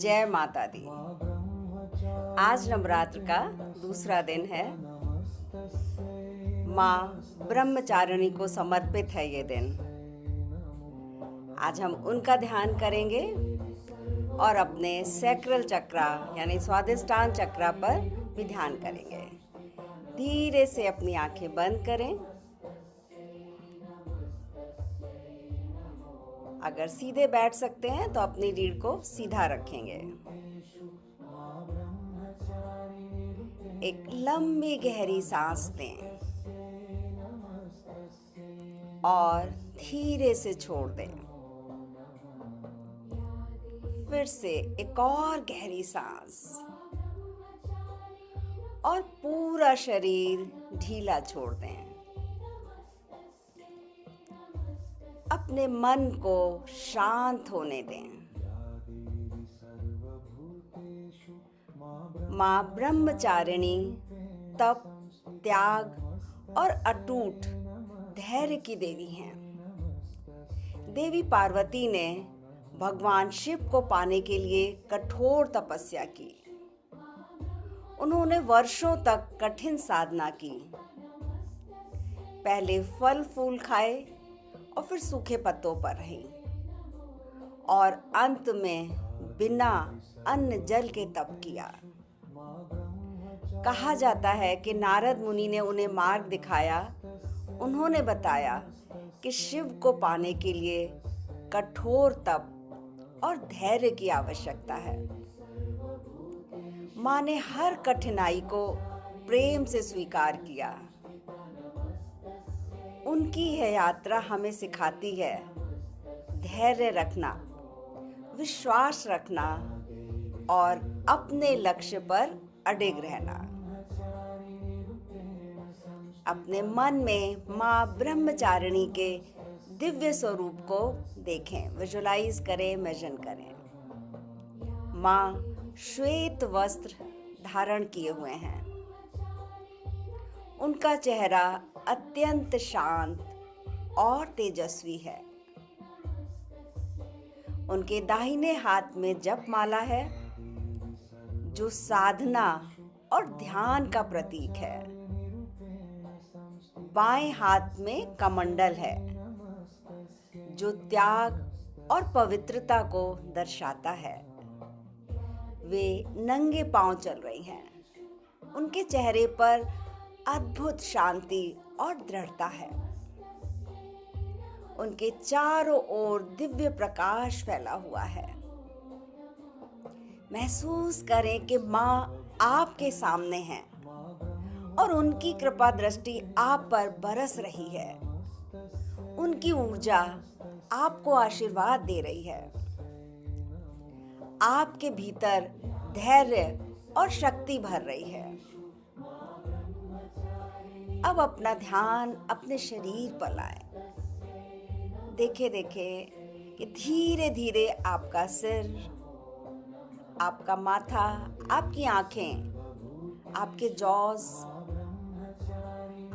जय माता दी। आज नवरात्र का दूसरा दिन है। माँ ब्रह्मचारिणी को समर्पित है ये दिन। आज हम उनका ध्यान करेंगे और अपने सैक्रल चक्रा यानी स्वादिष्टान चक्रा पर भी ध्यान करेंगे। धीरे से अपनी आंखें बंद करें। अगर सीधे बैठ सकते हैं तो अपनी रीढ़ को सीधा रखेंगे। एक लंबी गहरी सांस लें और धीरे से छोड़ दें। फिर से एक और गहरी सांस और पूरा शरीर ढीला छोड़ दें। अपने मन को शांत होने दें। माँ ब्रह्मचारिणी तप, त्याग और अटूट धैर्य की देवी हैं। देवी पार्वती ने भगवान शिव को पाने के लिए कठोर तपस्या की। उन्होंने वर्षों तक कठिन साधना की। पहले फल फूल खाए और फिर सूखे पत्तों पर रही और अंत में बिना अन्न जल के तप किया। कहा जाता है कि नारद मुनि ने उन्हें मार्ग दिखाया। उन्होंने बताया कि शिव को पाने के लिए कठोर तप और धैर्य की आवश्यकता है। माँ ने हर कठिनाई को प्रेम से स्वीकार किया। उनकी यह यात्रा हमें सिखाती है धैर्य रखना, विश्वास रखना और अपने लक्ष्य पर अडिग रहना। अपने मन में माँ ब्रह्मचारिणी के दिव्य स्वरूप को देखें, विजुलाइज करें, इमेजिन करें। माँ श्वेत वस्त्र धारण किए हुए हैं। उनका चेहरा अत्यंत शांत और तेजस्वी है। उनके दाहिने हाथ में जप माला है जो साधना और ध्यान का प्रतीक है। बाएं हाथ में कमंडल है जो त्याग और पवित्रता को दर्शाता है। वे नंगे पांव चल रही हैं। उनके चेहरे पर अद्भुत शांति और दृढ़ता है। उनके चारों ओर दिव्य प्रकाश फैला हुआ है। महसूस करें कि माँ आपके सामने हैं और उनकी कृपा दृष्टि आप पर बरस रही है। उनकी ऊर्जा आपको आशीर्वाद दे रही है। आपके भीतर धैर्य और शक्ति भर रही है। अब अपना ध्यान अपने शरीर पर लाएं। देखें कि धीरे धीरे आपका सिर, आपका माथा, आपकी आंखें, आपके जॉज,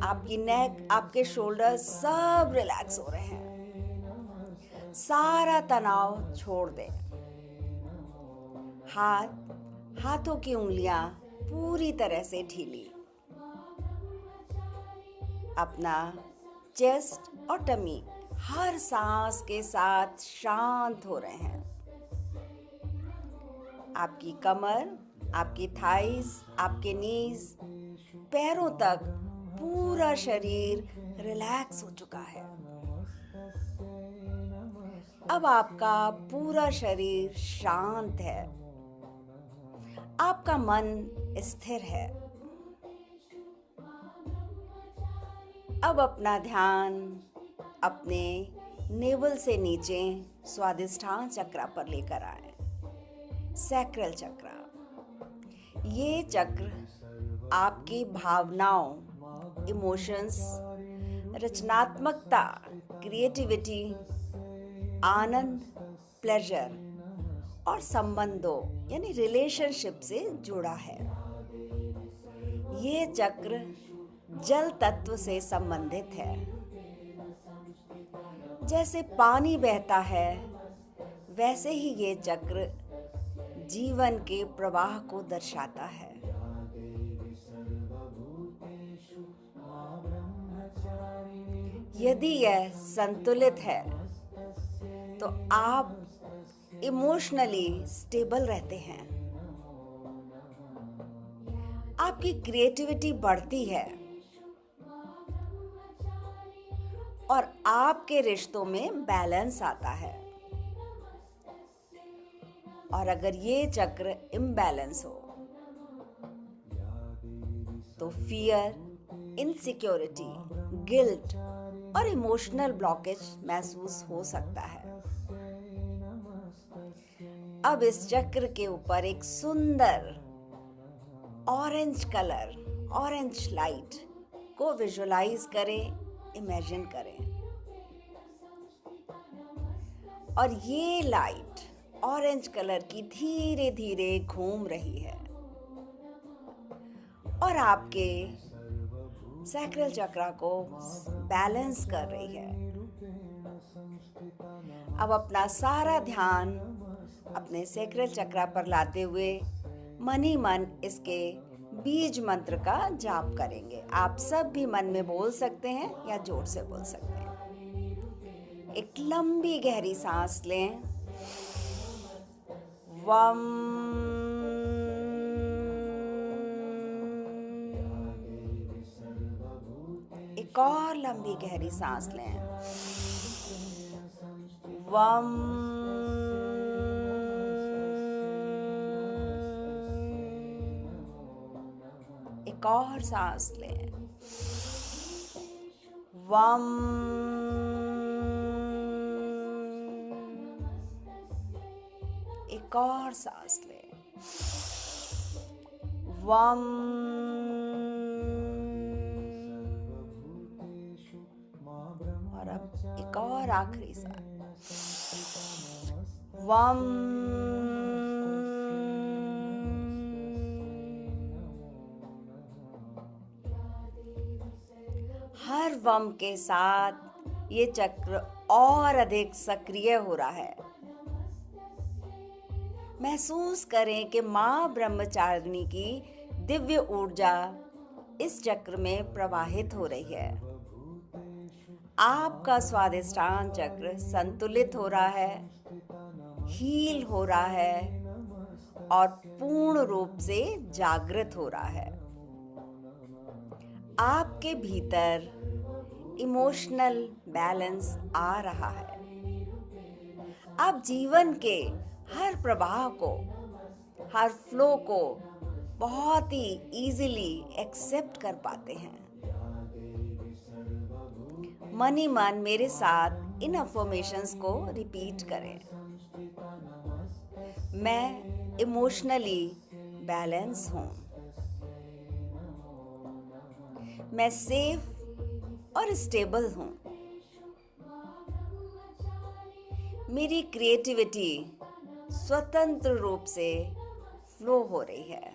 आपकी नेक, आपके शोल्डर सब रिलैक्स हो रहे हैं। सारा तनाव छोड़ दें। हाथों की उंगलियां पूरी तरह से ढीली। अपना चेस्ट और टमी हर सांस के साथ शांत हो रहे हैं। आपकी कमर, आपकी थाइस, आपके नीज, पैरों तक पूरा शरीर रिलैक्स हो चुका है। अब आपका पूरा शरीर शांत है। आपका मन स्थिर है। अब अपना ध्यान अपने नेवल से नीचे स्वादिष्टान चक्र पर लेकर आए। सैक्रल चक्र, ये चक्र आपकी भावनाओं, इमोशंस, रचनात्मकता, क्रिएटिविटी, आनंद, प्लेजर और संबंधों यानी रिलेशनशिप से जुड़ा है। ये चक्र जल तत्व से संबंधित है। जैसे पानी बहता है वैसे ही ये चक्र जीवन के प्रवाह को दर्शाता है। यदि यह संतुलित है तो आप इमोशनली स्टेबल रहते हैं, आपकी क्रिएटिविटी बढ़ती है और आपके रिश्तों में बैलेंस आता है। और अगर ये चक्र इम्बैलेंस हो तो फियर, इनसिक्योरिटी, गिल्ट और इमोशनल ब्लॉकेज महसूस हो सकता है। अब इस चक्र के ऊपर एक सुंदर ऑरेंज कलर, ऑरेंज लाइट को विजुअलाइज करें, इमेजिन करें। और ये लाइट ऑरेंज कलर की धीरे धीरे घूम रही है और आपके सैक्रल चक्र को बैलेंस कर रही है। अब अपना सारा ध्यान अपने सैक्रल चक्र पर लाते हुए मन ही मन इसके बीज मंत्र का जाप करेंगे। आप सब भी मन में बोल सकते हैं या जोर से बोल सकते हैं। एक लंबी गहरी सांस लें। वम। एक और लंबी गहरी सांस लें। वम। एक और सांस लें। वम। एक और सांस लें। वम। और अब एक और आखिरी सांस। वम। हर वम के साथ ये चक्र और अधिक सक्रिय हो रहा है। महसूस करें कि माँ ब्रह्मचारिणी की दिव्य ऊर्जा इस चक्र में प्रवाहित हो रही है। आपका स्वादिष्टान चक्र संतुलित हो रहा है, हील हो रहा है और पूर्ण रूप से जागृत हो रहा है। आपके भीतर इमोशनल बैलेंस आ रहा है। आप जीवन के हर प्रवाह को, हर फ्लो को बहुत ही इजीली एक्सेप्ट कर पाते हैं। मन ही मन मेरे साथ इन अफर्मेशंस को रिपीट करें। मैं इमोशनली बैलेंस हूँ। मैं सेफ और स्टेबल हूँ। मेरी क्रिएटिविटी स्वतंत्र रूप से फ्लो हो रही है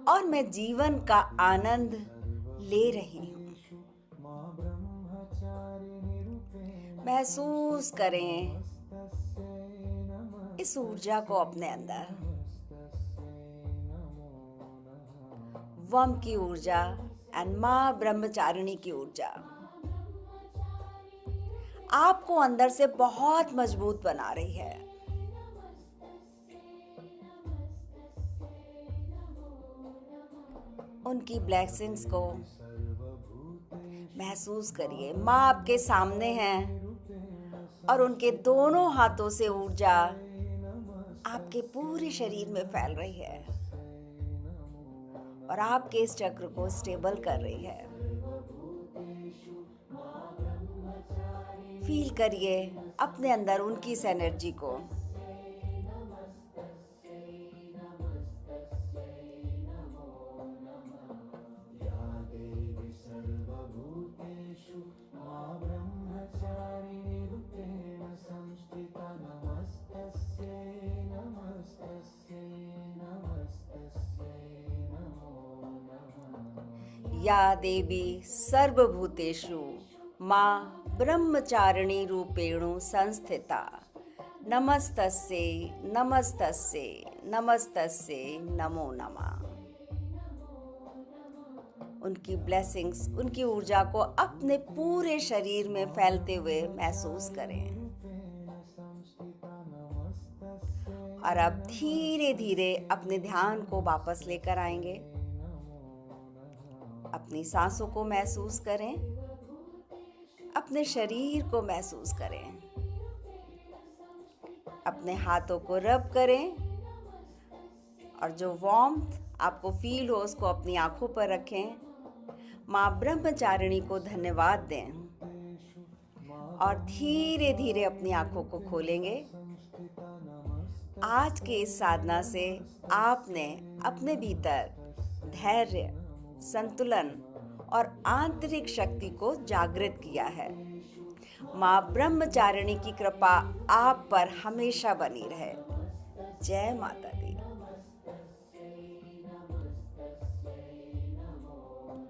और मैं जीवन का आनंद ले रही हूँ। महसूस करें इस ऊर्जा को अपने अंदर। वम की ऊर्जा एंड माँ ब्रह्मचारिणी की ऊर्जा आपको अंदर से बहुत मजबूत बना रही है। उनकी ब्लेसिंग्स को महसूस करिए। माँ आपके सामने हैं और उनके दोनों हाथों से ऊर्जा आपके पूरे शरीर में फैल रही है और आपके इस चक्र को स्टेबल कर रही है। फील करिए अपने अंदर उनकी इस एनर्जी को। या देवी सर्वभूतेषु माँ ब्रह्मचारिणी रूपेणु संस्थिता नमस्तस्से नमस्तस्से नमस्तस्से नमो नमः। उनकी ब्लेसिंग्स, उनकी ऊर्जा को अपने पूरे शरीर में फैलते हुए महसूस करें। और अब धीरे धीरे अपने ध्यान को वापस लेकर आएंगे। अपनी सांसों को महसूस करें, अपने शरीर को महसूस करें, अपने हाथों को रब करें और जो वार्मथ आपको फील हो उसको अपनी आंखों पर रखें। माँ ब्रह्मचारिणी को धन्यवाद दें और धीरे धीरे अपनी आंखों को खोलेंगे। आज के इस साधना से आपने अपने भीतर धैर्य, संतुलन और आंतरिक शक्ति को जागृत किया है। माँ ब्रह्मचारिणी की कृपा आप पर हमेशा बनी रहे। जय माता दी।